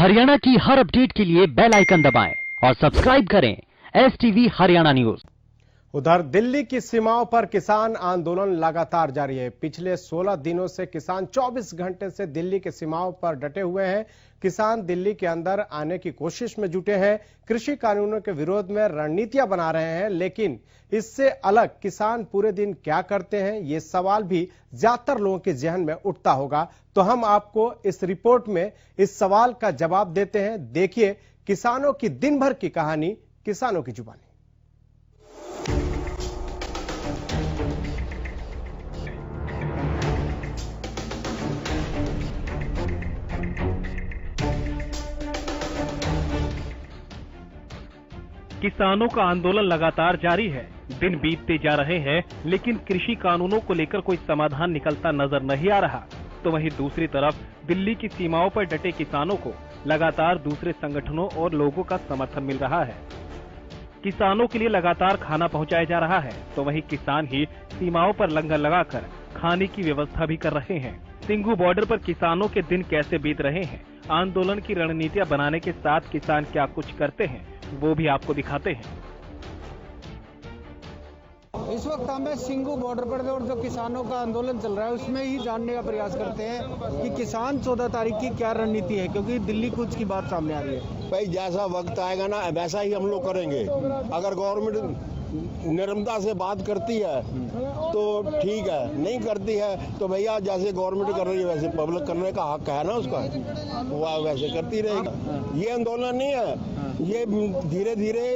हरियाणा की हर अपडेट के लिए बेल आइकन दबाएं और सब्सक्राइब करें STV हरियाणा न्यूज। उधर दिल्ली की सीमाओं पर किसान आंदोलन लगातार जारी है। पिछले 16 दिनों से किसान 24 घंटे से दिल्ली की सीमाओं पर डटे हुए हैं। किसान दिल्ली के अंदर आने की कोशिश में जुटे हैं। कृषि कानूनों के विरोध में रणनीतियां बना रहे हैं, लेकिन इससे अलग किसान पूरे दिन क्या करते हैं, ये सवाल भी ज्यादातर लोगों के जहन में उठता होगा। तो हम आपको इस रिपोर्ट में इस सवाल का जवाब देते हैं। देखिए किसानों की दिन भर की कहानी किसानों की जुबानी। किसानों का आंदोलन लगातार जारी है। दिन बीतते जा रहे हैं, लेकिन कृषि कानूनों को लेकर कोई समाधान निकलता नजर नहीं आ रहा। तो वहीं दूसरी तरफ दिल्ली की सीमाओं पर डटे किसानों को लगातार दूसरे संगठनों और लोगों का समर्थन मिल रहा है। किसानों के लिए लगातार खाना पहुंचाया जा रहा है, तो वहीं किसान ही सीमाओं पर लंगर लगाकर खाने की व्यवस्था भी कर रहे हैं। सिंघू बॉर्डर पर किसानों के दिन कैसे बीत रहे हैं, आंदोलन की रणनीतियां बनाने के साथ किसान क्या कुछ करते हैं, वो भी आपको दिखाते हैं। इस वक्त हमें सिंघू बॉर्डर पर और जो किसानों का आंदोलन चल रहा है उसमें ही जानने का प्रयास करते हैं कि किसान 14 तारीख की क्या रणनीति है, क्योंकि दिल्ली कूच की बात सामने आ रही है। भाई जैसा वक्त आएगा ना वैसा ही हम लोग करेंगे। अगर गवर्नमेंट नर्मदा से बात करती है तो ठीक है, नहीं करती है तो भैया जैसे गवर्नमेंट कर रही है वैसे पब्लिक करने का हक है ना उसका, वह वैसे करती रहेगी। ये आंदोलन नहीं है, ये धीरे धीरे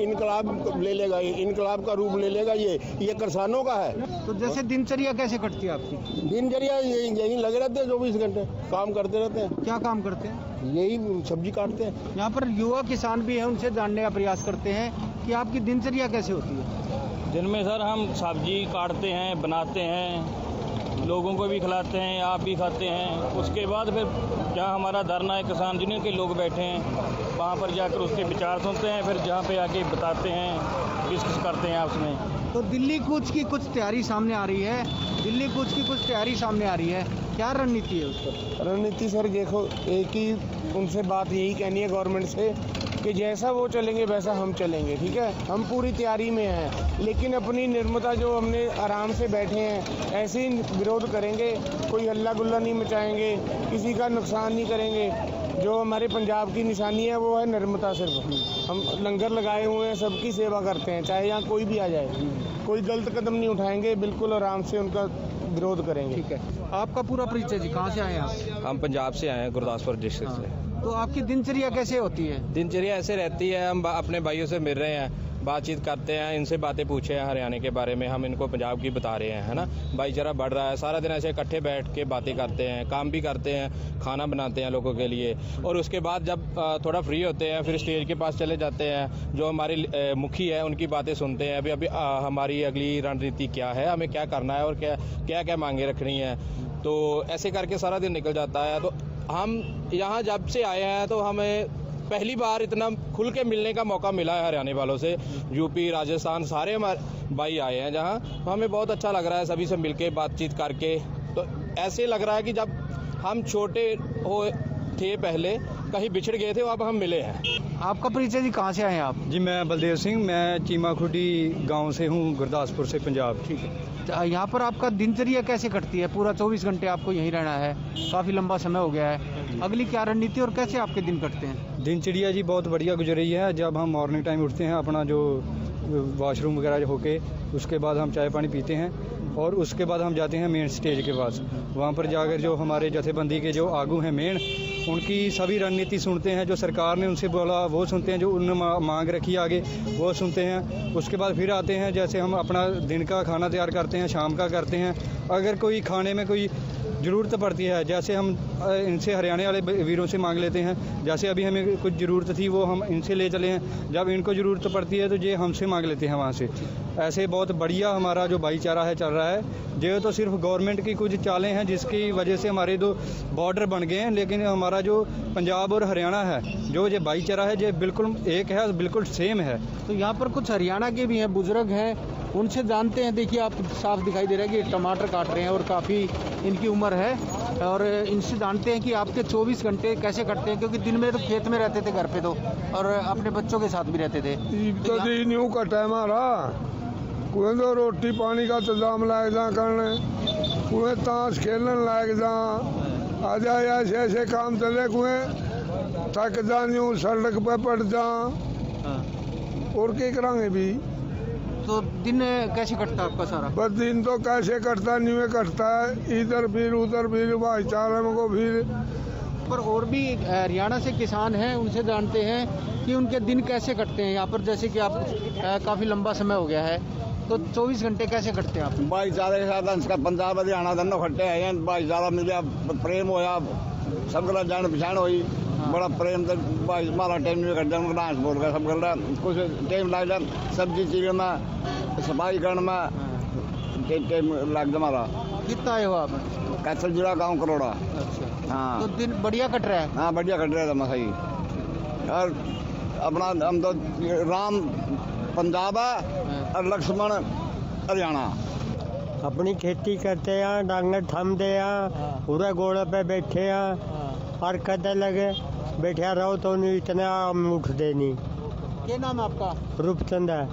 इनकलाब ले लेगा, इनकलाब का रूप ले लेगा। ये किसानों का है। तो जैसे दिनचर्या कैसे कटती है आपकी? दिनचर्या यही लगे रहते हैं, 24 घंटे काम करते रहते हैं। क्या काम करते हैं? यही सब्जी काटते हैं। यहाँ पर युवा किसान भी है, उनसे जानने का प्रयास करते हैं कि आपकी दिनचर्या कैसे होती है। दिन में सर हम सब्जी काटते हैं, बनाते हैं, लोगों को भी खिलाते हैं, आप भी खाते हैं। उसके बाद फिर जहाँ हमारा धरना है किसान यूनियन के लोग बैठे हैं, वहाँ पर जाकर उसके विचार सुनते हैं, फिर जहाँ पे आके बताते हैं, डिस्कस करते हैं आपस में। तो दिल्ली कूच की कुछ तैयारी सामने आ रही है, दिल्ली कूच की कुछ तैयारी सामने आ रही है, क्या रणनीति है उस पर? रणनीति सर देखो, एक ही उनसे बात यही कहनी है गवर्नमेंट से कि जैसा वो चलेंगे वैसा हम चलेंगे। ठीक है, हम पूरी तैयारी में हैं, लेकिन अपनी निर्मता जो हमने आराम से बैठे हैं ऐसे ही विरोध करेंगे। कोई हल्ला गुल्ला नहीं मचाएंगे, किसी का नुकसान नहीं करेंगे। जो हमारे पंजाब की निशानी है वो है निर्मता। सिर्फ हम लंगर लगाए हुए हैं, सबकी सेवा करते हैं, चाहे यहाँ कोई भी आ जाए। कोई गलत कदम नहीं उठाएंगे, बिल्कुल आराम से उनका विरोध करेंगे। ठीक है, आपका पूरा परिचय जी, कहाँ से आए आप? हम पंजाब से आए हैं, गुरदासपुर डिस्ट्रिक्ट से। तो आपकी दिनचर्या कैसे होती है? दिनचर्या ऐसे रहती है, हम अपने भाइयों से मिल रहे हैं, बातचीत करते हैं, इनसे बातें पूछे हैं हरियाणा के बारे में, हम इनको पंजाब की बता रहे हैं, है ना। भाईचारा बढ़ रहा है, सारा दिन ऐसे इकट्ठे बैठ के बातें करते हैं, काम भी करते हैं, खाना बनाते हैं लोगों के लिए। और उसके बाद जब थोड़ा फ्री होते हैं फिर स्टेज के पास चले जाते हैं, जो हमारे मुखी है उनकी बातें सुनते हैं। अभी हमारी अगली रणनीति क्या है, हमें क्या करना है और क्या क्या मांगे रखनी है। तो ऐसे करके सारा दिन निकल जाता है। तो हम यहाँ जब से आए हैं तो हमें पहली बार इतना खुल के मिलने का मौका मिला है हरियाणा वालों से। यूपी, राजस्थान सारे हमारे भाई आए हैं जहाँ, तो हमें बहुत अच्छा लग रहा है सभी से मिलके बातचीत करके। तो ऐसे लग रहा है कि जब हम छोटे थे पहले कहीं बिछड़ गए थे, अब हम मिले हैं। आपका परिचय जी, कहाँ से आए हैं आप? जी मैं बलदेव सिंह, मैं चीमा खुटी गांव से हूँ, गुरदासपुर से, पंजाब। ठीक है, यहाँ पर आपका दिनचर्या कैसे कटती है? पूरा 24 घंटे आपको यहीं रहना है, काफ़ी लंबा समय हो गया है। अगली क्या रणनीति और कैसे आपके दिन कटते हैं? दिनचर्या जी बहुत बढ़िया गुजर रही है। जब हम मॉर्निंग टाइम उठते हैं, अपना जो वॉशरूम वगैरह होके उसके बाद हम चाय पानी पीते हैं और उसके बाद हम जाते हैं मेन स्टेज के पास। वहाँ पर जाकर जो हमारे जथेबंदी के जो आगू हैं मेन, उनकी सभी रणनीति सुनते हैं। जो सरकार ने उनसे बोला वो सुनते हैं, जो उन्होंने मांग रखी आगे वो सुनते हैं। उसके बाद फिर आते हैं, जैसे हम अपना दिन का खाना तैयार करते हैं, शाम का करते हैं। अगर कोई खाने में कोई ज़रूरत पड़ती है, जैसे हम इनसे हरियाणा वाले वीरों से मांग लेते हैं, जैसे अभी हमें कुछ ज़रूरत थी वो हम इनसे ले चले हैं। जब इनको ज़रूरत पड़ती है तो ये हमसे मांग लेते हैं वहाँ से। ऐसे बहुत बढ़िया हमारा जो भाईचारा है चल रहा है। ये तो सिर्फ गवर्नमेंट की कुछ चालें हैं जिसकी वजह से हमारे दो बॉर्डर बन गए हैं, लेकिन हमारा जो पंजाब और हरियाणा है, जो ये भाईचारा है, ये बिल्कुल एक है, बिल्कुल सेम है। तो यहाँ पर कुछ हरियाणा के भी हैं, बुजुर्ग हैं, उनसे जानते हैं। देखिए आप साफ दिखाई दे रहा है कि टमाटर काट रहे हैं और काफ़ी इनकी उम्र है, और इनसे जानते हैं कि आपके 24 घंटे कैसे कटते हैं, क्योंकि दिन में तो खेत में रहते थे घर पे तो, और अपने बच्चों के साथ भी रहते थे। तो न्यू कटा हमारा कुएं तो रोटी पानी का इंतजाम लायक जा करने, कुएं ताश खेलने लायक जा, आ जाए ऐसे ऐसे काम चले, कुएं थक जा न्यू सड़क पे पड़ जा, और क्या करांगे भी। तो दिन कैसे कटता है आपका सारा? बस दिन तो कैसे कटता है, न्यू कटता है, इधर फिर उधर फिर भाईचारे को फिर। पर और भी हरियाणा से किसान हैं, उनसे जानते हैं कि उनके दिन कैसे कटते हैं यहाँ पर। जैसे कि आप काफ़ी लंबा समय हो गया है, तो 24 घंटे कैसे कटते हैं आप? भाईचारे के साथ पंजाब हरियाणा दोनों खट्टे हैं, भाईचारा मिले, प्रेम होया, सब गला जान पहचान हुई, बड़ा प्रेम से भाई मारा टाइम में कट जाए, डांस बोल गया सब गला, कुछ टाइम लग जाए, सब्जी चीज़ में सफाई करने में टाइम लग जाए हमारा। कितना आए हो आप? कैसल जुड़ा गाँव करोड़ा। अच्छा, हाँ तो दिन बढ़िया कट रहा है? हाँ बढ़िया कट रहा था सही। और अपना हम तो राम पंजाब है और लक्ष्मण हरियाणा। अपनी खेती करते हैं, डांगर थमते हैं, पूरे घोड़े पे बैठे हैं, और कदे लगे बैठा रहो तो नहीं इतना उठते नहीं। क्या नाम आपका? रूपचंद है,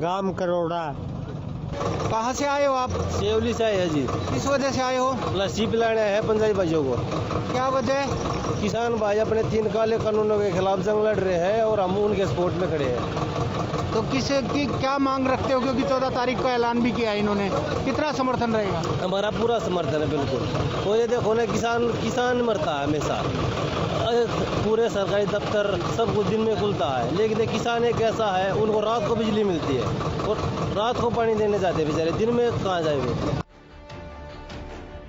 गांव करोड़ा। कहाँ से आए हो आप? सेवली से आए जी। किस वजह से आए हो? लस्सी पिलाने है पंजाबी भाइयों को। क्या वजह? किसान भाई अपने 3 काले कानूनों के खिलाफ जंग लड़ रहे हैं और हम उनके सपोर्ट में खड़े हैं। तो किसे की क्या मांग रखते हो, क्योंकि 14 तारीख का ऐलान भी किया है इन्होंने, कितना समर्थन रहेगा? हमारा पूरा समर्थन है बिल्कुल। तो ये देखो ना, किसान मरता है हमेशा, पूरे सरकारी दफ्तर सब कुछ दिन में खुलता है, लेकिन किसान एक ऐसा है, उनको रात को बिजली मिलती है और रात को पानी देने जाते हैं बेचारे, दिन में कहाँ जाए वो।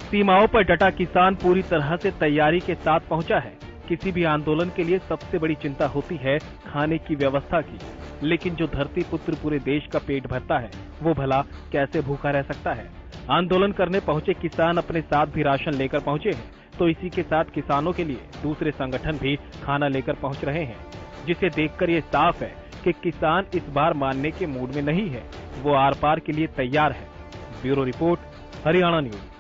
सीमाओं पर डटा किसान पूरी तरह से तैयारी के साथ पहुंचा है। किसी भी आंदोलन के लिए सबसे बड़ी चिंता होती है खाने की व्यवस्था की, लेकिन जो धरती पुत्र पूरे देश का पेट भरता है, वो भला कैसे भूखा रह सकता है। आंदोलन करने पहुंचे किसान अपने साथ भी राशन लेकर पहुंचे हैं, तो इसी के साथ किसानों के लिए दूसरे संगठन भी खाना लेकर पहुंच रहे हैं, जिसे देखकर ये साफ है कि किसान इस बार मानने के मूड में नहीं है, वो आर पार के लिए तैयार है। Bureau report, Haryana news.